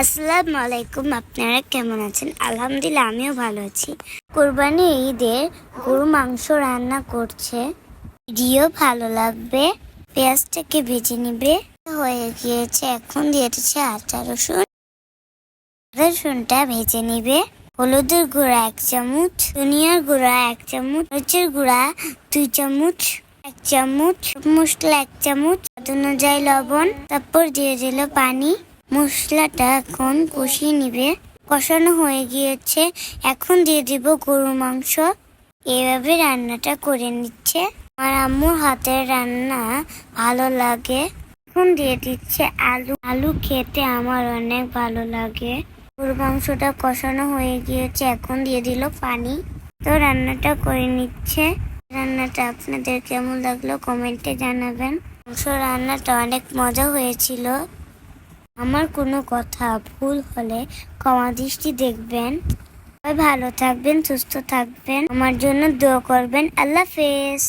আসসালামু আলাইকুম। আপনারা কেমন আছেন? আলহামদুলিল্লাহ, আমিও ভালো আছি। কোরবানি ঈদে গরু মাংস রান্না করছে, ভিডিও ভালো লাগবে। পেঁয়াজটাকে ভেজে নিবে, হয়ে গিয়েছে। এখন দিয়ে দিচ্ছে আদা রসুনটা ভেজে নিবে। হলুদের গুঁড়া 1 চামচ, ধনিয়ার গুঁড়া 1 চামচ, মরিচের গুঁড়া 2 চামচ, 1 চামচ, মশলা 1 চামচ, স্বাদ অনুযায়ী লবণ। তারপর দিয়ে দিল পানি। মশলাটা এখন কষিয়ে নিবে। কষানো হয়ে গিয়েছে, এখন দিয়ে দিব গরুর মাংস। এভাবে রান্নাটা করে নিচ্ছে। আমার আম্মুর হাতের রান্না ভালো লাগে। এখন দিয়ে দিচ্ছে আলু খেতে আমার অনেক ভালো লাগে। গরুর মাংসটা কষানো হয়ে গিয়েছে, এখন দিয়ে দিল পানি। তো রান্নাটা করে নিচ্ছে। রান্নাটা আপনাদের কেমন লাগলো কমেন্টে জানাবেন। মাংস রান্নাটা অনেক মজা হয়েছিল। আমার কোনো কথা ভুল হলে ক্ষমা দৃষ্টি দেখবেন। ভালো থাকবেন, সুস্থ থাকবেন, আমার জন্য দোয়া করবেন। আল্লাহ হাফেজ।